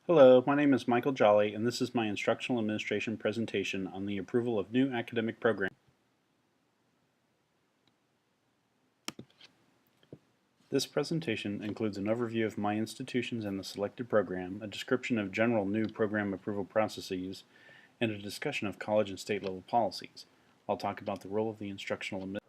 Hello, my name is Michael Jolly, and this is my instructional administration presentation on the approval of new academic programs. This presentation includes an overview of my institutions and the selected program, a description of general new program approval processes, and a discussion of college and state level policies. I'll talk about the role of the instructional administrator.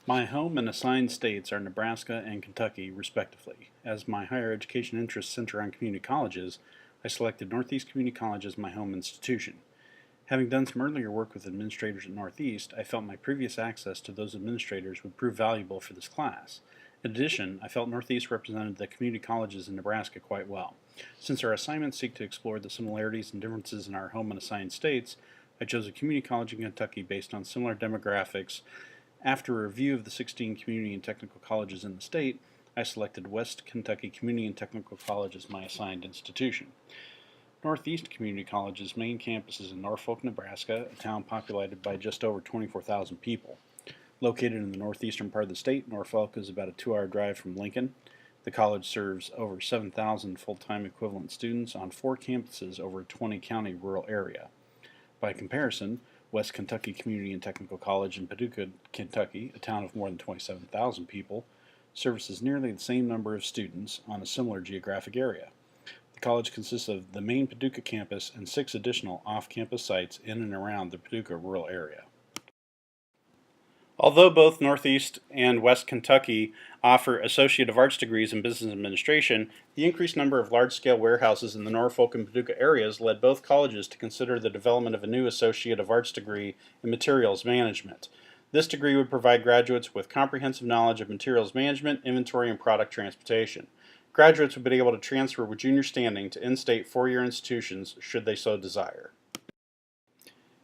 My home and assigned states are Nebraska and Kentucky, respectively. As my higher education interests center on community colleges, I selected Northeast Community College as my home institution. Having done some earlier work with administrators at Northeast, I felt my previous access to those administrators would prove valuable for this class. In addition, I felt Northeast represented the community colleges in Nebraska quite well. Since our assignments seek to explore the similarities and differences in our home and assigned states, I chose a community college in Kentucky based on similar demographics. After a review of the 16 community and technical colleges in the state, I selected West Kentucky Community and Technical College as my assigned institution. Northeast Community College's main campus is in Norfolk, Nebraska, a town populated by just over 24,000 people. Located in the northeastern part of the state, Norfolk is about a 2-hour drive from Lincoln. The college serves over 7,000 full-time equivalent students on 4 campuses over a 20-county rural area. By comparison, West Kentucky Community and Technical College in Paducah, Kentucky, a town of more than 27,000 people, services nearly the same number of students on a similar geographic area. The college consists of the main Paducah campus and 6 additional off-campus sites in and around the Paducah rural area. Although both Northeast and West Kentucky offer Associate of Arts degrees in Business Administration, the increased number of large-scale warehouses in the Norfolk and Paducah areas led both colleges to consider the development of a new Associate of Arts degree in Materials Management. This degree would provide graduates with comprehensive knowledge of materials management, inventory, and product transportation. Graduates would be able to transfer with junior standing to in-state 4-year institutions should they so desire.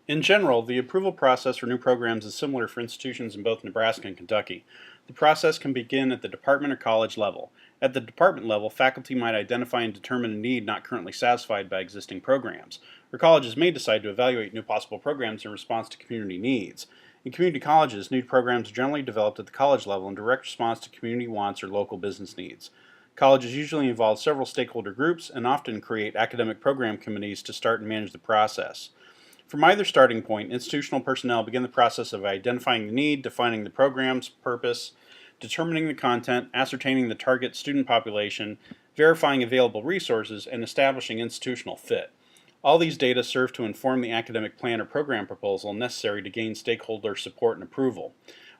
In general, the approval process for new programs is similar for institutions in both Nebraska and Kentucky. The process can begin at the department or college level. At the department level, faculty might identify and determine a need not currently satisfied by existing programs, or colleges may decide to evaluate new possible programs in response to community needs. In community colleges, new programs are generally developed at the college level in direct response to community wants or local business needs. Colleges usually involve several stakeholder groups and often create academic program committees to start and manage the process. From either starting point, institutional personnel begin the process of identifying the need, defining the program's purpose, determining the content, ascertaining the target student population, verifying available resources, and establishing institutional fit. All these data serve to inform the academic plan or program proposal necessary to gain stakeholder support and approval.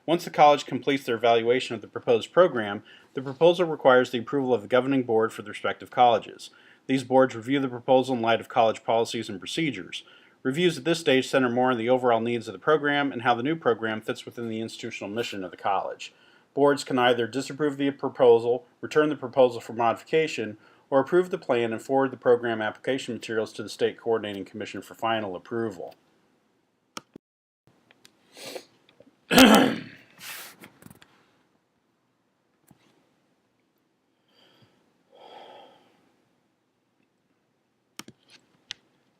Once the college completes their evaluation of the proposed program, the proposal requires the approval of the governing board for the respective colleges. These boards review the proposal in light of college policies and procedures. Reviews at this stage center more on the overall needs of the program and how the new program fits within the institutional mission of the college. Boards can either disapprove the proposal, return the proposal for modification, or approve the plan and forward the program application materials to the State Coordinating Commission for final approval.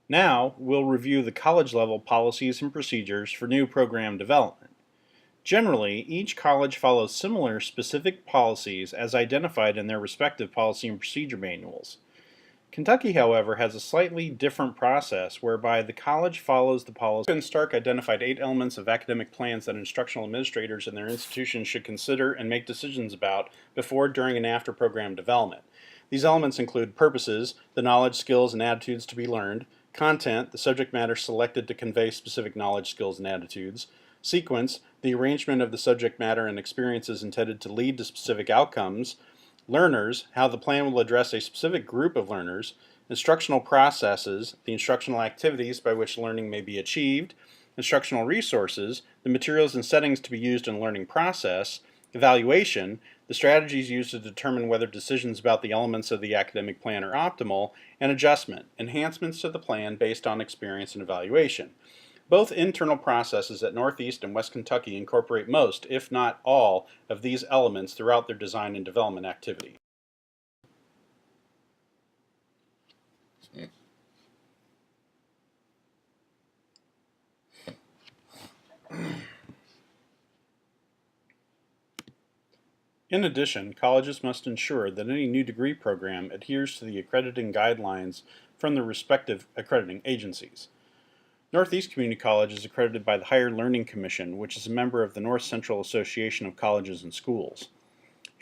Now, we'll review the college-level policies and procedures for new program development. Generally, each college follows similar specific policies as identified in their respective policy and procedure manuals. Kentucky, however, has a slightly different process whereby the college follows the policy. And Stark identified 8 elements of academic plans that instructional administrators and their institutions should consider and make decisions about before, during, and after program development. These elements include purposes, the knowledge, skills, and attitudes to be learned; content, the subject matter selected to convey specific knowledge, skills, and attitudes; sequence, the arrangement of the subject matter and experiences intended to lead to specific outcomes; learners, how the plan will address a specific group of learners; instructional processes, the instructional activities by which learning may be achieved; instructional resources, the materials and settings to be used in the learning process; evaluation, the strategies used to determine whether decisions about the elements of the academic plan are optimal; and adjustment, enhancements to the plan based on experience and evaluation. Both internal processes at Northeast and West Kentucky incorporate most, if not all, of these elements throughout their design and development activity. In addition, colleges must ensure that any new degree program adheres to the accrediting guidelines from the respective accrediting agencies. Northeast Community College is accredited by the Higher Learning Commission, which is a member of the North Central Association of Colleges and Schools.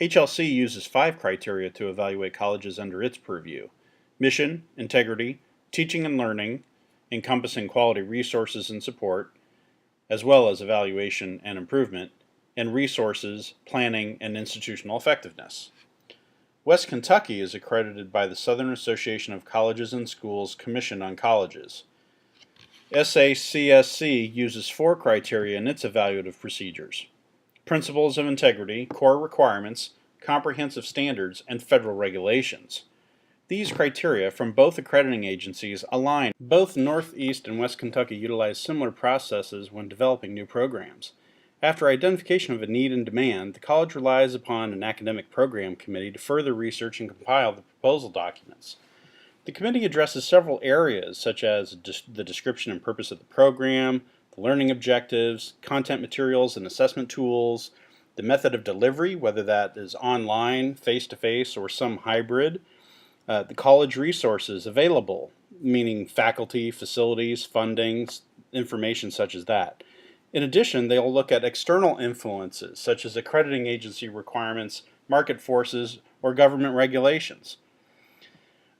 HLC uses 5 criteria to evaluate colleges under its purview: mission, integrity, teaching and learning, encompassing quality resources and support, as well as evaluation and improvement, and resources, planning, and institutional effectiveness. West Kentucky is accredited by the Southern Association of Colleges and Schools Commission on Colleges. SACSC uses 4 criteria in its evaluative procedures: principles of integrity, core requirements, comprehensive standards, and federal regulations. These criteria from both accrediting agencies align. Both Northeast and West Kentucky utilize similar processes when developing new programs. After identification of a need and demand, the college relies upon an academic program committee to further research and compile the proposal documents. The committee addresses several areas such as the description and purpose of the program, the learning objectives, content materials and assessment tools, the method of delivery, whether that is online, face-to-face, or some hybrid, the college resources available, meaning faculty, facilities, funding, information such as that. In addition, they will look at external influences such as accrediting agency requirements, market forces, or government regulations.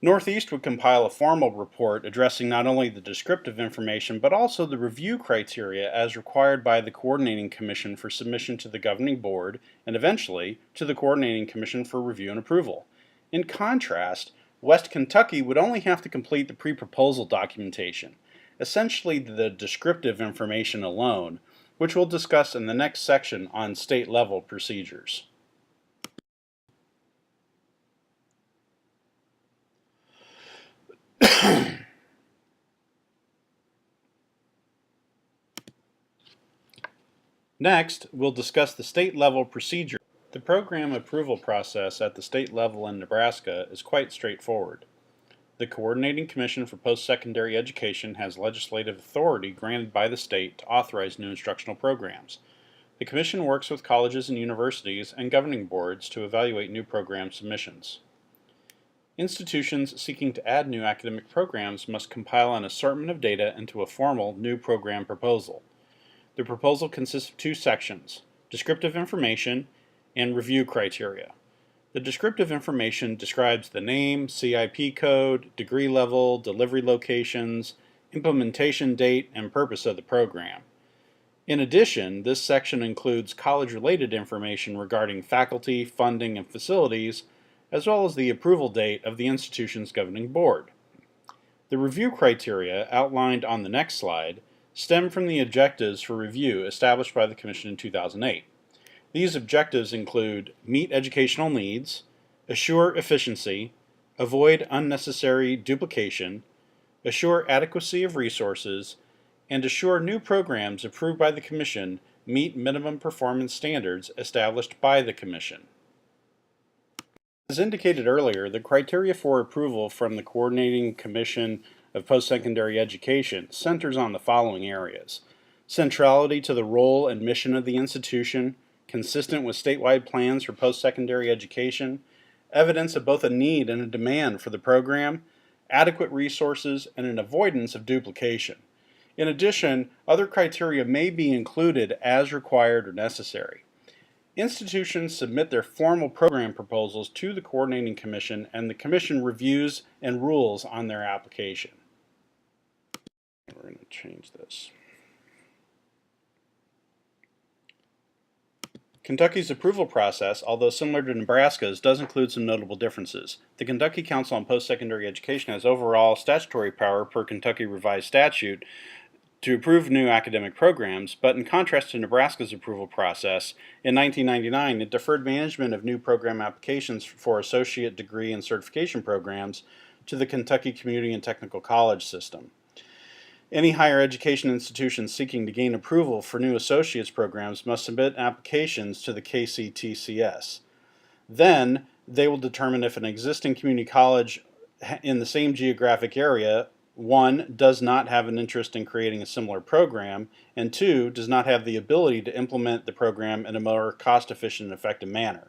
Northeast would compile a formal report addressing not only the descriptive information but also the review criteria as required by the Coordinating Commission for submission to the Governing Board and eventually to the Coordinating Commission for review and approval. In contrast, West Kentucky would only have to complete the pre-proposal documentation, essentially the descriptive information alone, which we'll discuss in the next section on state-level procedures. Next, we'll discuss the state-level procedure. The program approval process at the state level in Nebraska is quite straightforward. The Coordinating Commission for Post-Secondary Education has legislative authority granted by the state to authorize new instructional programs. The Commission works with colleges and universities and governing boards to evaluate new program submissions. Institutions seeking to add new academic programs must compile an assortment of data into a formal new program proposal. The proposal consists of 2 sections: descriptive information and review criteria. The descriptive information describes the name, CIP code, degree level, delivery locations, implementation date, and purpose of the program. In addition, this section includes college-related information regarding faculty, funding, and facilities, as well as the approval date of the institution's governing board. The review criteria, outlined on the next slide, stem from the objectives for review established by the Commission in 2008. These objectives include meet educational needs, assure efficiency, avoid unnecessary duplication, assure adequacy of resources, and assure new programs approved by the Commission meet minimum performance standards established by the Commission. As indicated earlier, the criteria for approval from the Coordinating Commission of Post-Secondary Education centers on the following areas: centrality to the role and mission of the institution, consistent with statewide plans for post-secondary education, evidence of both a need and a demand for the program, adequate resources, and an avoidance of duplication. In addition, other criteria may be included as required or necessary. Institutions submit their formal program proposals to the Coordinating Commission, and the Commission reviews and rules on their application. We're going to change this. Kentucky's approval process, although similar to Nebraska's, does include some notable differences. The Kentucky Council on Post-Secondary Education has overall statutory power per Kentucky Revised Statute to approve new academic programs, but in contrast to Nebraska's approval process, in 1999 it deferred management of new program applications for associate degree and certification programs to the Kentucky Community and Technical College system. Any higher education institution seeking to gain approval for new associate's programs must submit applications to the KCTCS. Then, they will determine if an existing community college in the same geographic area, 1, does not have an interest in creating a similar program, and 2, does not have the ability to implement the program in a more cost-efficient and effective manner.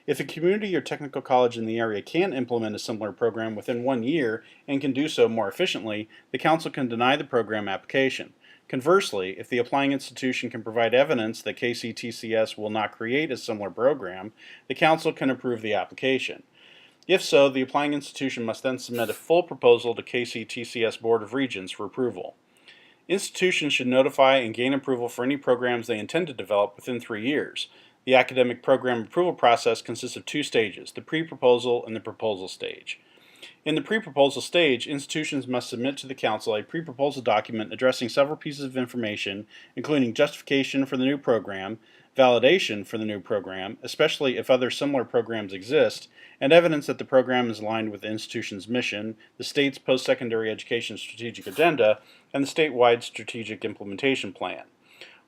If a community or technical college in the area can implement a similar program within 1 year and can do so more efficiently, the Council can deny the program application. Conversely, if the applying institution can provide evidence that KCTCS will not create a similar program, the Council can approve the application. If so, the applying institution must then submit a full proposal to KCTCS Board of Regents for approval. Institutions should notify and gain approval for any programs they intend to develop within 3 years. The academic program approval process consists of 2 stages, the pre-proposal and the proposal stage. In the pre-proposal stage, institutions must submit to the Council a pre-proposal document addressing several pieces of information, including justification for the new program, validation for the new program, especially if other similar programs exist, and evidence that the program is aligned with the institution's mission, the state's post-secondary education strategic agenda, and the statewide strategic implementation plan.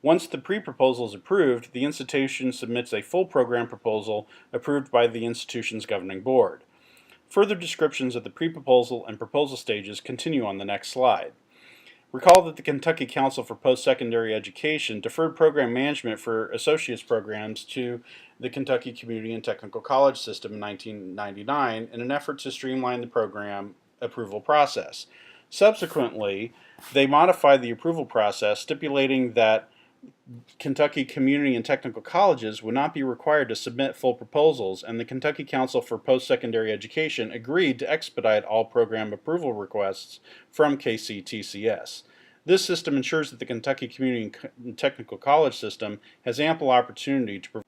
Once the pre-proposal is approved, the institution submits a full program proposal approved by the institution's governing board. Further descriptions of the pre-proposal and proposal stages continue on the next slide. Recall that the Kentucky Council for Post-Secondary Education deferred program management for associate's programs to the Kentucky Community and Technical College System in 1999 in an effort to streamline the program approval process. Subsequently, they modified the approval process, stipulating that Kentucky community and technical colleges would not be required to submit full proposals, and the Kentucky Council for Post-Secondary Education agreed to expedite all program approval requests from KCTCS. This system ensures that the Kentucky Community and Technical College System has ample opportunity to provide.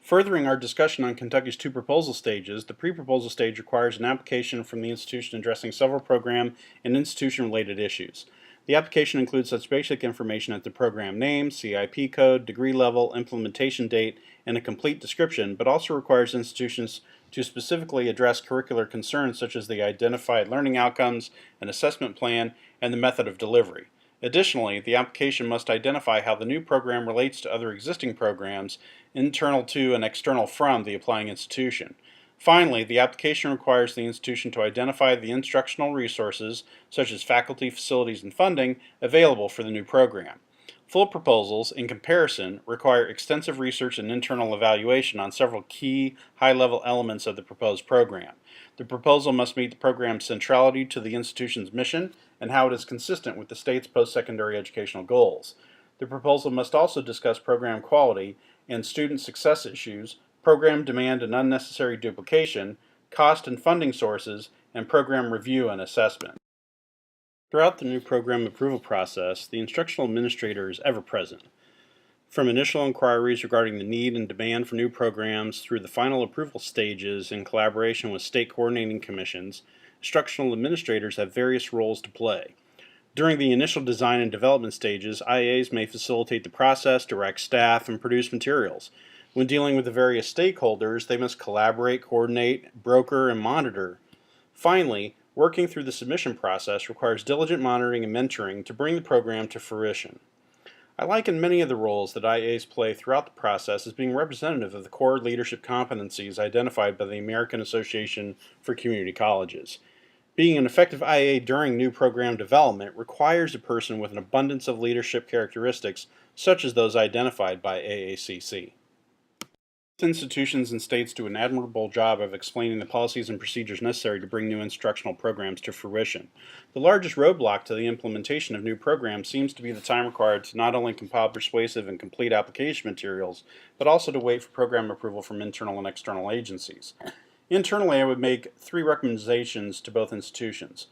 Furthering our discussion on Kentucky's 2 proposal stages, the pre-proposal stage requires an application from the institution addressing several program and institution-related issues. The application includes such basic information as the program name, CIP code, degree level, implementation date, and a complete description, but also requires institutions to specifically address curricular concerns such as the identified learning outcomes, an assessment plan, and the method of delivery. Additionally, the application must identify how the new program relates to other existing programs, internal to and external from the applying institution. Finally, the application requires the institution to identify the instructional resources, such as faculty, facilities, and funding, available for the new program. Full proposals, in comparison, require extensive research and internal evaluation on several key, high-level elements of the proposed program. The proposal must meet the program's centrality to the institution's mission and how it is consistent with the state's post-secondary educational goals. The proposal must also discuss program quality and student success issues, program demand and unnecessary duplication, cost and funding sources, and program review and assessment. Throughout the new program approval process, the instructional administrator is ever present. From initial inquiries regarding the need and demand for new programs through the final approval stages in collaboration with state coordinating commissions, instructional administrators have various roles to play. During the initial design and development stages, IAs may facilitate the process, direct staff, and produce materials. When dealing with the various stakeholders, they must collaborate, coordinate, broker, and monitor. Finally, working through the submission process requires diligent monitoring and mentoring to bring the program to fruition. I liken many of the roles that IAs play throughout the process as being representative of the core leadership competencies identified by the American Association for Community Colleges. Being an effective IA during new program development requires a person with an abundance of leadership characteristics such as those identified by AACC. Institutions and states do an admirable job of explaining the policies and procedures necessary to bring new instructional programs to fruition. The largest roadblock to the implementation of new programs seems to be the time required to not only compile persuasive and complete application materials, but also to wait for program approval from internal and external agencies. Internally, I would make 3 recommendations to both institutions.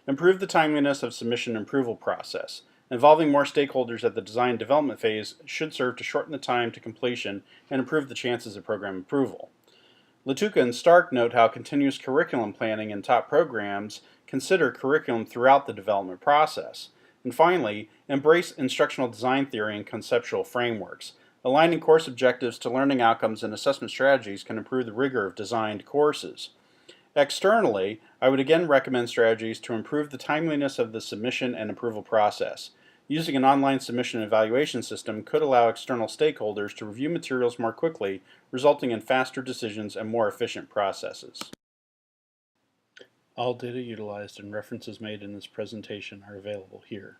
Improve the timeliness of submission and approval process. Involving more stakeholders at the design development phase should serve to shorten the time to completion and improve the chances of program approval. Latuka and Stark note how continuous curriculum planning in top programs consider curriculum throughout the development process. And finally, embrace instructional design theory and conceptual frameworks. Aligning course objectives to learning outcomes and assessment strategies can improve the rigor of designed courses. Externally, I would again recommend strategies to improve the timeliness of the submission and approval process. Using an online submission evaluation system could allow external stakeholders to review materials more quickly, resulting in faster decisions and more efficient processes. All data utilized and references made in this presentation are available here.